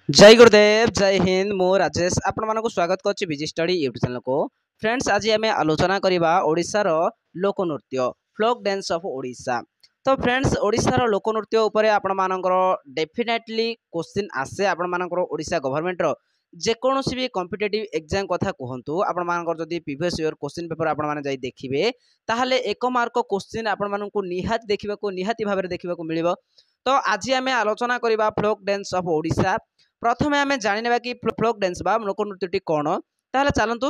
जय गुरुदेव जय हिंद मु राजेश आपण मानक स्वागत करछि विजी स्टडी यूट्यूब चैनल को। फ्रेंड्स आज आम आलोचना करवा ओडिशार लोकनृत्य फ्लोक डांस ऑफ ओडिशा। तो फ्रेंड्स ओडिशार लोकनृत्य उपरे आपण मानकर डेफिनेटली क्वेश्चन आसे आपण मानकर ओडिशा गवर्नमेंट रो जेकोसी भी कॉम्पिटिटिव एग्जाम कथा कहतु आपण मानकर जदी प्रीवियस ईयर क्वेश्चन पेपर आपण माने जाई देखिबे ताहाले एक मार्क क्वेश्चन आपण मानकु निहात देखिबाको निहाती भाबरे देखिबाको मिलिबो। तो आज आम आलोचना करवा फ्लोक डांस ऑफ ओडिशा। प्रथमे आम जाना कि फ्लोक डांस बा लोकनृत्यटी कौन ताहले चलतु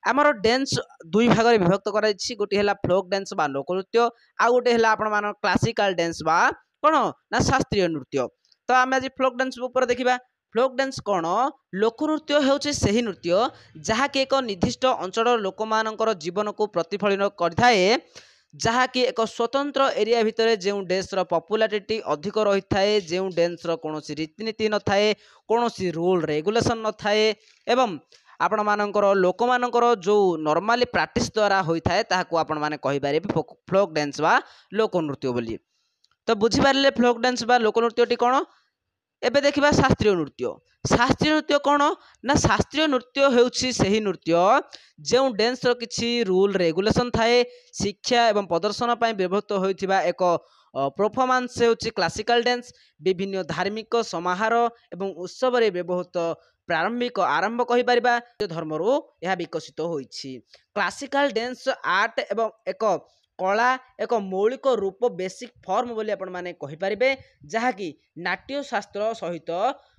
आमर डांस दुई भाग में विभक्त कराई गोटे है फ्लोक डांस बा लोकनृत्य आ गोटे है क्लासिकल डांस बा कौन ना शास्त्रीय नृत्य। तो आम आज फ्लोक डांस ऊपर देखा फ्लोक डांस कौन लोकनृत्य होउछि सही नृत्य जहाँकि एक निर्दिष्ट अंचल लोक मानकर जीवन को प्रतिफलन करथाए जहाँकि एक स्वतंत्र एरिया भितर जो डांस पपुलारिटी अधिक रही थाए जो डांस कौन रीतिनीति न थाए कौन रूल रेगुलेशन न थाए एवं आपण मानकर लोक मानकर जो नॉर्मली प्रैक्टिस द्वारा होता है ताकू आपण माने कहि पारे फ्लोक डांस बा लोकनृत्य बोली। तो बुझी पारे फ्लोक डांस बा लोकनृत्यटी कौन। एबे देखिबा शास्त्रीय नृत्य। शास्त्रीय नृत्य कौन ना शास्त्रीय नृत्य हेउछि सही नृत्य जो डांस रो किछि रूल रेगुलेशन थाए शिक्षा एवं प्रदर्शन पर व्यवहृत होइथिबा एक परफॉर्मेंस हेउछि क्लासिकल डांस विभिन्न धार्मिक समारोह एवं उत्सव रे व्यवहृत प्रारंभिक आरंभ कहि परिबा धर्म रो यह विकसित होइछि। क्लासिकल डांस आर्ट एवं एक कला एक मौलिक रूप बेसिक फॉर्म बोली आपण माने कहि परिबे जहाँकि नाट्य शास्त्र सहित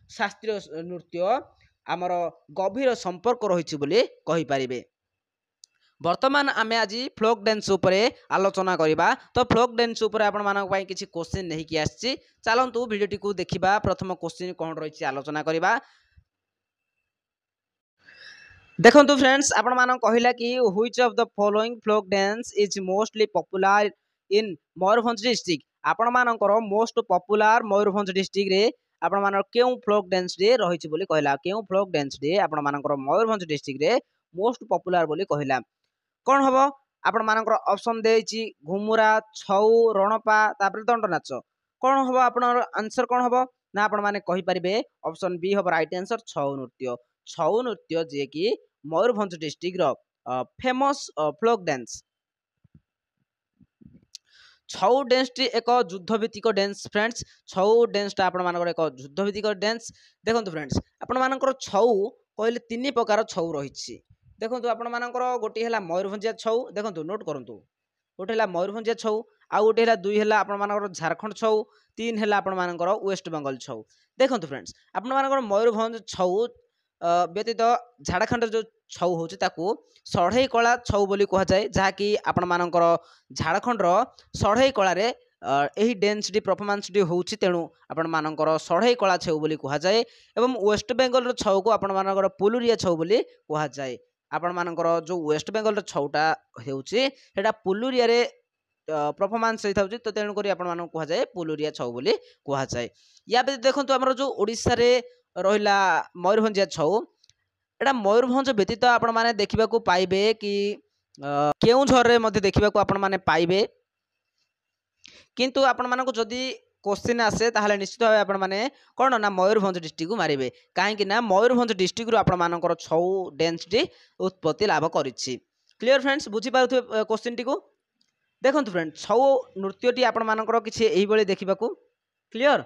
शास्त्रीय नृत्य आमर गभीर संपर्क रही बोली कहि परिबे। वर्तमान आमे आज फ्लोक डांस उपरे आलोचना करिबा। तो फ्लोक डांस उपरे आपण मानक पई किछि क्वेश्चन नहीं कि आछि चलंतु वीडियोटी को देखिबा। प्रथम क्वेश्चन कोन रहिछि आलोचना करिबा। देखंतु फ्रेंड्स आपण मानक कहिला कि which of the following folk dance is mostly popular in Mayurbhanj district. आपण मानकर मोस्ट पॉपुलर मयूरभंज डिस्ट्रिक्ट रे आपण मानक केउ फ्लोक डांस डे रहिछि बोली कहला केउ फ्लोक डांस डे आपण मानकर मयूरभंज डिस्ट्रिक्ट रे मोस्ट पॉपुलर बोली कहला कौन हम आपण मानकर ऑप्शन देछि घुमुरा छौ रणपा तापर दंड नाच कौन हम आपण आंसर कौन हम ना आपण माने कहि परिबे ऑप्शन बी हम राइट आंसर छौ नृत्य। छौ नृत्य जे कि मयूरभंज डिस्ट्रिक्ट रो फेमस फ्लोक डांस। छौ डांस टी एक युद्धभित्तिक डांस फ्रेंड्स। छौ डांस टा आपण मानकर एक युद्धभित्तिक डांस। देखंतु फ्रेंड्स आपण मानकर छौ कहले तीन प्रकार छौ रहिछि। देखंतु आपण मानकर गोटी हला मयूरभंजिया छौ देखंतु नोट करंतु गोटे हला मयूरभंजिया छौ आ गोटे हला दुई हला आपण मानकर झारखंड छौ तीन हला आपण मानकर वेस्ट बंगाल छौ। देखंतु फ्रेंड्स आपण मानकर मयूरभंज छौ व्यतीत झारखंड जो छौ होछि ताकू सढ़ई कला छौ बोली कहा जाए जहाँकि आपण मानकर झारखंड रो सढ़ई कला रे एही डांस डी परफॉर्मेंस डी होछि तेणु आपण मानकर सढ़ई कला छौ बोली कहा जाए एवं वेस्ट बंगाल रो छौ को आपण मानकर पुलुरिया छौ बोली कहा जाए। आपण मानकर जो वेस्ट बंगाल रो छौटा हेउछि हेडा पुलुरिया रे परफॉर्मेंस होता तो तेणु करी आपण मानक कहा जाए पुलुरिया छौ बोली कहा जाए। या देखंतु हमर जो ओडिसा रे रहिला मयूरभंजिया छौ एटा मयूरभंज व्यतीत आपण माने देखिबाकू पाइबे कि केउझर रे मध्ये देखिबाकू आपण माने पाइबे किंतु आपण मानक जदी क्वेश्चन आसे ताहले निश्चित भाव आपण माने कोन ना मयूरभंज डिस्ट्रिक्ट को मारिबे काहे ना मयूरभंज डिस्ट्रिक्ट रो आपण मानकर छौ डांस टी उत्पत्ति लाभ करिछि। क्लियर फ्रेंड्स बुझी पारुथबे क्वेश्चन टी को। देखंतु फ्रेंड्स छौ नृत्य टी आपण मानकर किछि एही बेले देखिबाकू क्लियर।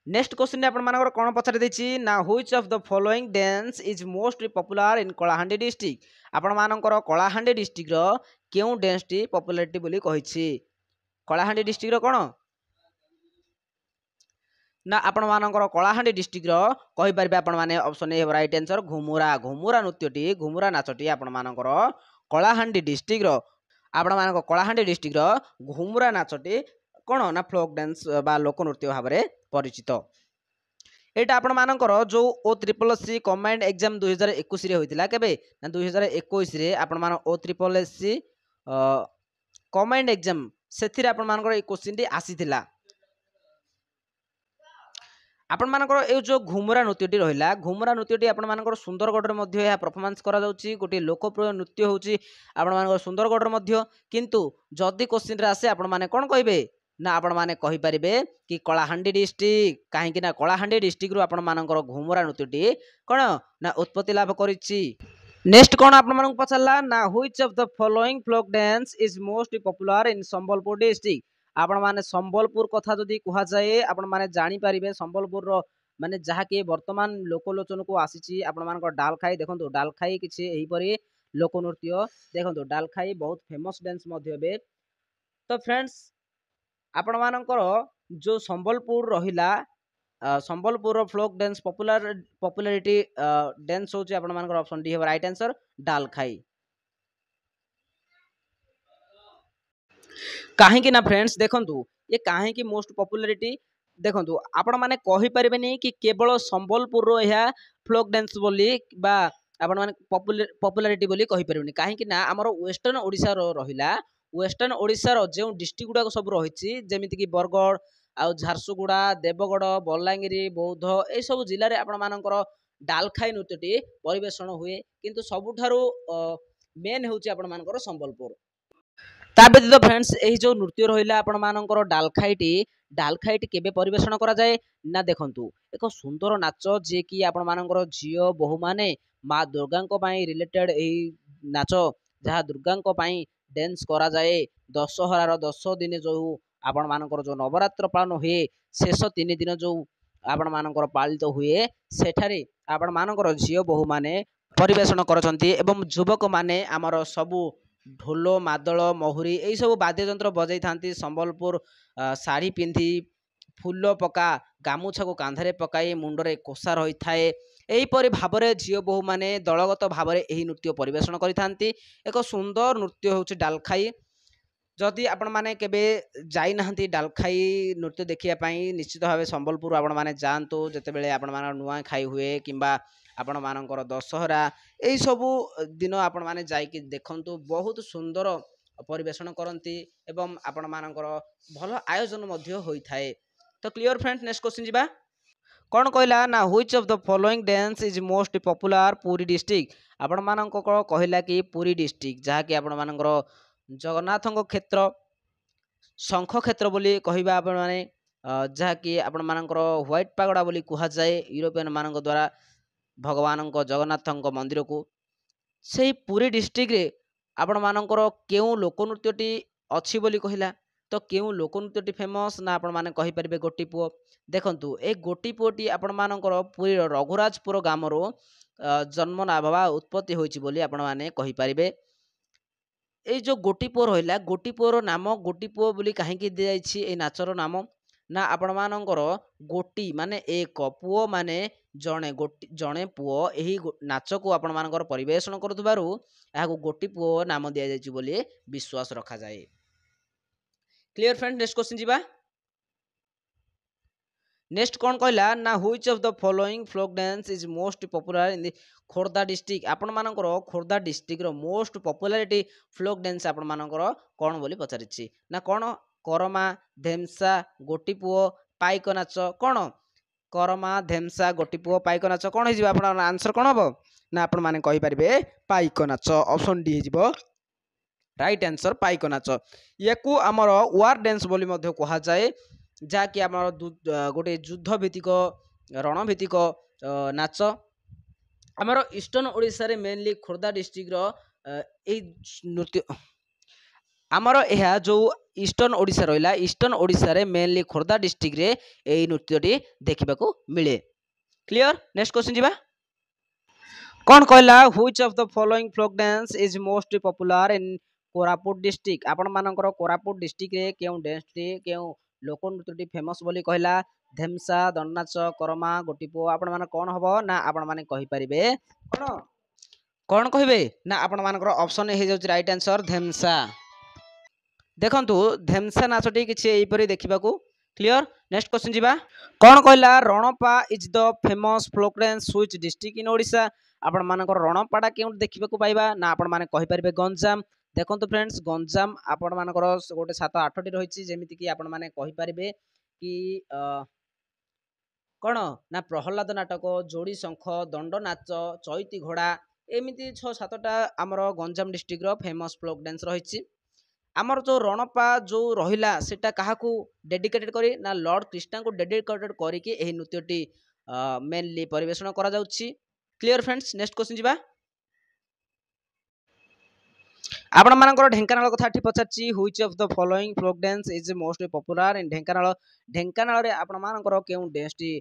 नेक्स्ट क्वेश्चन आपण मानकर कोन पछारे देछि ना which of the following dance is most popular in Kalahandi district. आपण मानकर कलाहांडी डिस्ट्रिक्ट रो केउ डांस टी पॉपुलैरिटी बोली कहिछि कलाहांडी डिस्ट्रिक्ट रो कोन ना आपण मानकर कलाहांडी डिस्ट्रिक्ट रो कहि परबे आपण माने option A right answer Ghumura. Ghumura नृत्यटी Ghumura नाचटी आपण मानकर कलाहांडी डिस्ट्रिक्ट रो आपण मानकर कलाहांडी डिस्ट्रिक्ट रो घुमुरा नाचटी कोन ना फ्लोक डांस बा लोक नृत्य भाव में परिचित। एटा आपण मानकर जो ओ ट्रिपल सी कमांड एग्जाम 2021 रे होइतिला केबे ना 2021 रे आपण मान ओ ट्रिपल सी कमांड एग्जाम सेथिरे आपण मानकर ए क्वेश्चन टी आसीथिला। आपण मानकर ए जो घुमुरा नृत्यटी रहिला घुमुरा नृत्यटी आपण मानकर सुंदरगढ़ मध्ये या परफॉर्मेंस करा जाउची गोटे लोकप्रिय नृत्य होउची आपण मानकर सुंदरगढ़ मध्ये किंतु जदी क्वेश्चन रे आसे आपण माने कोन कहिबे ना आपण माने कहि परिबे कि कलाहांडी डिस्ट्रिक्ट काहेकि ना कलाहांडी डिस्ट्रिक्ट रु आपण मानकर घुमुरा नृत्यटी कोन ना उत्पत्ति लाभ करिछि। नेक्स्ट कोन आपण मानक पछाला ना which of the following folk dance is most popular in Sambalpur district. आपण माने संबलपुर कथा जदि कुहा जाए आपण माने जानि परिबे संबलपुर रो माने जहा कि वर्तमान लोकलोचन को आसीछि आपण मानकर डालखाई देखंतु डालखाई किछि एही परी लोक नृत्य देखंतु डालखाई बहुत फेमस डांस मध्ये बे। तो फ्रेंड्स आपण मानकर जो संबलपुर रहिला Sambalpur folk dance popularity dance होची आपण मानकर ऑप्शन डी हे राइट आंसर डालखाई। काहेकि ना फ्रेंड्स देखंतु ये काहेकि मोस्ट पॉपुलैरिटी देखंतु आपण माने कहि परिबेनी कि केवल संबलपुर रो या फ्लोक डांस बोली बा आपण माने पॉपुलैरिटी बोली कहि परिबेनी काहेकि ना हमर वेस्टर्न ओडिसा रो रहिला वेस्टर्न ओडिसा रो जे डिस्ट्रिक्ट गुडा सब रहिछि जेमिति कि बरगढ़ आउ झारसुगुड़ा देवगढ़ बलांगीर बौद्ध ए सब जिल्ला रे आपण मानकर डालखाई नृत्यटी परिवेषण हुए किंतु सबुठारु मेन होची आपण मानकर संबलपुर। ता व्यतीत फ्रेंड्स एही जो नृत्य रहिला आपण मानकर डालखाईटी केबे परिवेषण करा जाए ना देखंतु एक सुंदर नाच जे कि आपण मानकर झियो बहु माने माँ दुर्गा को पई रिलेटेड एही नाच जहाँ दुर्गा को पई डांस करा जाए दशहरार 10 दिन जो आपण मानकर जो नवरात्र पालन हुए शेष 3 दिन जो आपण मानकर पालित हुए सेठारे आपण मानकर झियो बहु माने परिवेषण करछंती एवं युवक माने आमर सबु ढोल मादल महुरी यही सब वाद्य यंत्र बजाई था संबलपुर शाढ़ी पिंधि फूल पका गामुछा को कांधरे पकाई मुंडरे कोसा रही थाए एहीपरि भाव में झील बोहू मैंने दलगत भाव में यही नृत्य परिवेषण करथांती। एक सुंदर नृत्य हूँ डालखाई जदि आपण माने केबे जाई नाहंती डालखाई नृत्य देखियापाई निश्चित भाव संबलपुर आपण माने जातु जितेबले आपण मान नुआ खाई हुए किंबा आपण मानकर दशहरा यही सबू दिन आपण माने जाइकी देखंतु बहुत सुंदर परिवेषण करती एवं आपण मानकर भल आयोजन मध्य होई थाए। तो क्लियर फ्रेंड्स नेक्स्ट क्वेश्चन जीबा कौन कहला ना which of the following dance is most popular पूरी डिस्ट्रिक्ट आपण मानक कहला कि पूरी डिस्ट्रिक्ट जहाँ कि आपण मानकर जगन्नाथ क्षेत्र शंख क्षेत्र बोली कहबा आपण माने जहाँकि आपण मानकर व्हाइट पागोड़ा बोली कहा जाए यूरोपियन मानक द्वारा भगवान जगन्नाथ मंदिर को से पूरी डिस्ट्रिक्ट रे आपण मानकर केउ लोकनृत्यटी अच्छी बोली कहला तो केउ लोकनृत्यटी फेमस ना आपण माने कहि परिबे गोटी पुओ देखंतु ए गोटी पुओटी आपण मानकर पूरी रघुराजपुर गामरो जन्म ना बाबा उत्पत्ति होईची बोली आपण माने कहि परिबे। ए जो गोटी पुओ रहिला गोटी पुओर नाम गोटी पुओ बोली काहेकि दि जाइछि ए नाचर नाम ना आपण मानकर गोटी माने एक पुओ माने जणे गोटी जणे पुओ एही नाच को आपण मानकर परिवेषण करथबारु एहाको गोटी पुओ नाम दिया जाइछि बोली विश्वास रखा जाए। क्लियर फ्रेंड नेक्स्ट क्वेश्चन जीबा नेक्स्ट कौन कहला ना which of the following folk dance is most popular in the Khordha district आपण मानकर खोर्धा डिस्ट्रिक्ट रो मोस्ट पॉपुलैरिटी फ्लोक डांस आपण मानकर कौन बोली पचारिछि ना कौन करमा धेमसा गोटी पुओ पाइक नाच कौन करमा धेमसा गोटी पुओ पाइक नाच कौन हो आप आंसर कौन हम ना आपण माने कहि परिबे पाइक नाच ऑप्शन डी हो राइट आंसर पाइक नाच याकू आमर वार डांस बोली मध्य कहा जाए जहाँकि आमर गोटे युद्ध भित्तिक रणभित्तिक नाच आमर ईस्टर्न ओडिशा रे मेनली खोर्धा डिस्ट्रिक्ट रो नृत्य आमर यह जो ईस्टर्न ओडिशा रहा ईस्टर्न ओडिशा रे मेनली खोर्धा डिस्ट्रिक्ट रे यही नृत्यटी देखा मिले। क्लियर नेक्स्ट क्वेश्चन जीबा कौन कहला which of the following folk dance is most popular in Koraput district आपण मानकर कोरापुट डिस्ट्रिक्ट रे केउ डांस टी केउ लोक नृत्यटी फेमस बोली कहला धेमसा दंडनाच करमा गोटीपो आपण मान कौन हबो ना आपण माने कहि परिबे कौन कौन कहबे ना आपण मानकर ऑप्शन हे जाउछ राइट आंसर धेमसा। देखंतु धेमसा नाचटी किछि एइपरि देखिबाकू क्लियर नेक्स्ट क्वेश्चन जीबा कौन कहला Ranapa is the famous folk dance which district in Odisha आपण मानकर रणपाटा केउ देखिबाकू पाइबा ना आपण माने कहि परिबे गंजाम। देखंतु फ्रेंड्स गंजाम आपण मानकर गोटे 7-8 टी रहिछि जेमिति कि आपण माने कहि परिबे कि कौन ना प्रहलाद नाटक जोड़ी शंख दंड नाच चैती घोड़ा एमती 6-7टा आमर गंजाम डिस्ट्रिक्ट रो फेमस फ्लोक डांस रही। आमर जो रणपा जो रहिला सेटा काहाकू डेडिकेटेड करी ना लॉर्ड कृष्णा को डेडिकेटेड करिके एही नृत्यटी मेनली परिवेषण करा जाउछि। क्लियर फ्रेंड्स, नेक्स्ट क्वेश्चन जिबा। आपण मानकर ढेंकानाल कथा ठी पचारछि which of the following folk dance is most popular in Dhenkanal. Dhenkanal रे आपण मानकर केउ डांस टी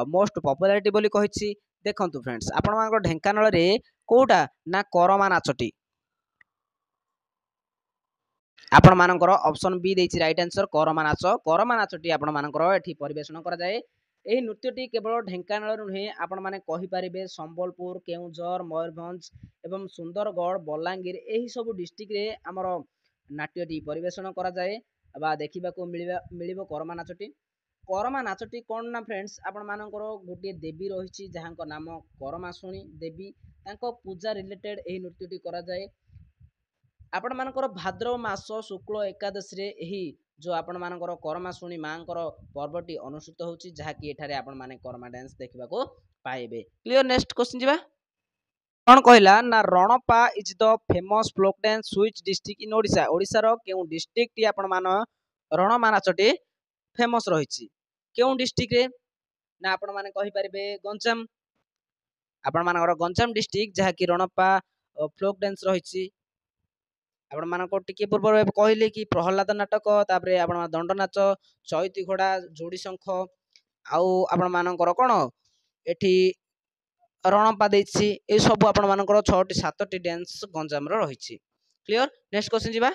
मोस्ट पॉपुलैरिटी बोली कहिछि। देखंतु फ्रेंड्स, आपण मानकर ढेंकानाल रे कोउटा ना करमा नाचटी। आपण मानकर ऑप्शन बी देछि राइट आंसर करमा नाच। करमा नाचटी आपण मानकर एठी परिवेषण करा जाए। एही नृत्यटी केवल ढेंकानाल नुहे आपण माने कहि परिबे संबलपुर, केउझर, मयूरभंज एवं सुंदरगढ़, बलांगीर एही सब डिस्ट्रिक्ट रे हमर नाट्यटी परिवेषण करा जाए बा देखिबाको मिलिबो करमा नाचटी। करमा नाचटी कोन ना फ्रेंड्स, आपण मानकर गोटे देवी रहिछि जहांको नाम करमासुणी देवी, तांको पूजा रिलेटेड एही नृत्यटी करा जाए। आपण मानकर भाद्रव मास शुक्ल एकादशी रे एही जो आपण मानकर करमासुणी मांकर पर्वटी अनुष्ठित होछि जहाकि एठारे आपण माने करमा डांस देखिबाको पाइबे। क्लियर, नेक्स्ट क्वेश्चन जिबा। कोन कहला ना Ranapa is the famous folk dance which district in Odisha. Odisha रो केउ डिस्ट्रिक्ट टी आपण मान रणमा नाचटी फेमस रहिछि केउ डिस्ट्रिक्ट रे ना आपण माने कहि परिबे गंजाम। आपण मानकर गंजाम डिस्ट्रिक्ट जहाकि रणपा फ्लोक डांस रहिछि। आपण मानको टिके पूर्व कहले कि प्रहलाद नाटक तापरे आपण दंड नाच, चैती घोड़ा, जोड़ी शंख आउ आपण मानकर कोन एठी रणपा देछि। ए सब आपण मानकर 6 टी 7 टी डांस गंजाम रो रहिछि। क्लियर, नेक्स्ट क्वेश्चन जिबा।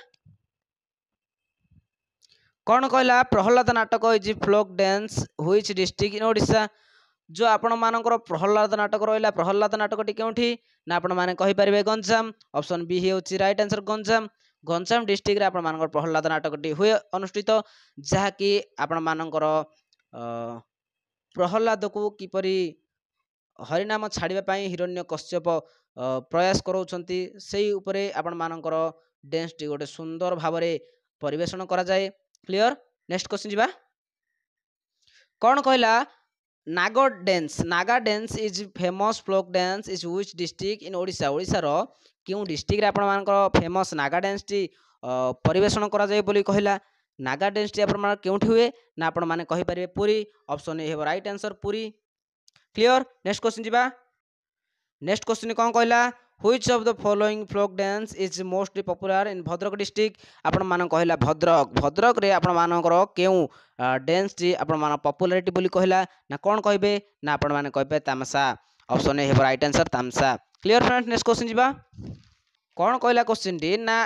कोन कहला Prahlad Natak is folk dance which district in Odisha. जो आपण मानकर प्रहलाद नाटक रहिला प्रहलाद नाटक टी केउठी ना आपण माने कहि परिबे गंजाम। ऑप्शन बी हेउची right answer Ganjam. Ganjam district रे आपण मानकर प्रहलाद नाटक टी हुए अनुष्ठित जहा कि आपण मानकर प्रहलाद को किपरि हरिनाम छाड़िबा पई हिरण्यकश्यप प्रयास करोचंती सेही उपरे आपण मानकर डांस टी गोटे सुंदर भाबरे परिवेषण करा जाए। क्लियर, नेक्स्ट क्वेश्चन जिबा। कोन कहला Naga dance. Naga dance is famous folk dance is which district in Odisha. Odisha रो केउ डिस्ट्रिक्ट रे आपण मानकर फेमस नागा डांस टी परिवेषण करा जाए बोली कहला। नागा डांस टी आपण मान केउठी हुए ना आपण माने कहि परिबे पुरी। ऑप्शन ए हेबो right answer Puri. Clear, next question जिबा। नेक्स्ट क्वेश्चन कोन कहला which of the following folk dance is most popular in Bhadrak district. आपण मान कहला भद्रक। भद्रक रे आपण मानकर केउ डांस टी आपण मान पॉपुलैरिटी बोली कहला ना कोन कहबे ना आपण माने कहबे तामसा। ऑप्शन ए हेबो राइट आंसर तामसा। क्लियर फ्रेंड्स, नेक्स्ट क्वेश्चन जिबा। कोन कहला क्वेश्चन टी ना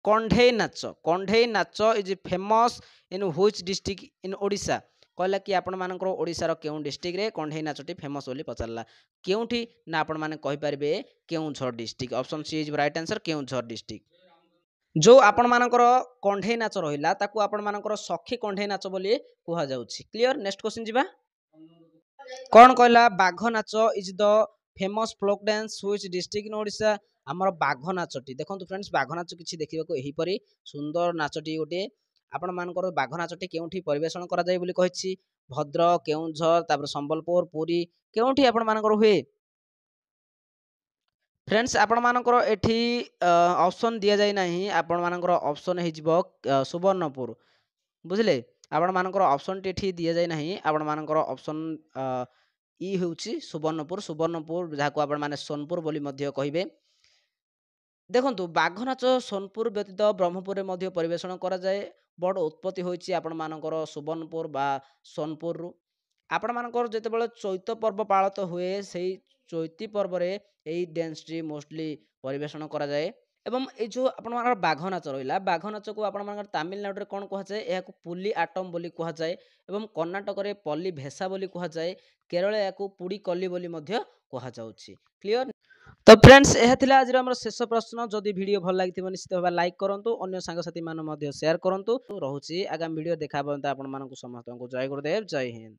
कंढेई नाच। कंढेई नाच is famous in which district in Odisha. कहला कि आपण मानकर ओडिसा रो केउ डिस्ट्रिक्ट रे कंढेई नाचटी फेमस बोली पचारला केउठी ना आपण माने कहि परिबे Keonjhar district. Option C is right answer Keonjhar district. जो आपण मानकर कंढेई नाच रहिला ताकू आपण मानकर सखी कंढेई नाच बोली कुहा जाउछि। क्लियर, नेक्स्ट क्वेश्चन जिबा। कोन कहला Bagh Nach is the famous folk dance which district in Odisha. हमर बाघ नाचटी देखंतु फ्रेंड्स, बाघ नाच किछि देखिबाको एही परी सुंदर नाचटी गोटे आपण मानकर बाघ नाचटी केउठी परिवेषण करा जाय बोली कहिछि। भद्रक, केउझर तापर संबलपुर, पुरी केउठी आपण मानकर हुए। फ्रेंड्स, आपण मानकर एठी ऑप्शन दिया जाय नाही। आपण मानकर ऑप्शन हे जिवो सुवर्णपुर, बुझले। आपण मानकर ऑप्शन टी एठी दिया जाय नाही। आपण मानकर ऑप्शन ई हेउची सुवर्णपुर। सुवर्णपुर जाको आपण माने सोनपुर बोली मध्य कहिबे। देखंतु बाघ नाच सोनपुर व्यतीत ब्रह्मपुर रे मध्य परिवेषण करा जाए। बड़ उत्पत्ति होइछि आपण मानकर सुवर्णपुर बा सोनपुर रु। आपण मानकर जेतेबेले चैत पर्व पाळत हुए सेही चैती पर्व रे एई डांस टी मोस्टली परिवेषण करा जाए। एवं ए जो आपण मानकर बाघ नाच रहिला बाघ नाच को आपण मानकर तमिलनाडु रे कोन कुहा जाए एहाकू पुली आटम बोली कुहा जाए। एवं कर्नाटक रे पल्ली भेसा बोली कुहा जाए। केरल याकू पुडी कल्ली बोली मध्य कुहा जाउछि। क्लियर। तो फ्रेंड्स, यह थिला आज हमर शेष प्रश्न। जदि वीडियो भल लागिथिबो निश्चित भाबे लाइक करंतु, अन्य सांग साथी मान मध्य शेयर करंतु। रहूछि आगामी वीडियो देखा पर्यंत आपण मानकु समस्तଙ୍କୁ जय गुरुदेव, जय हिंद।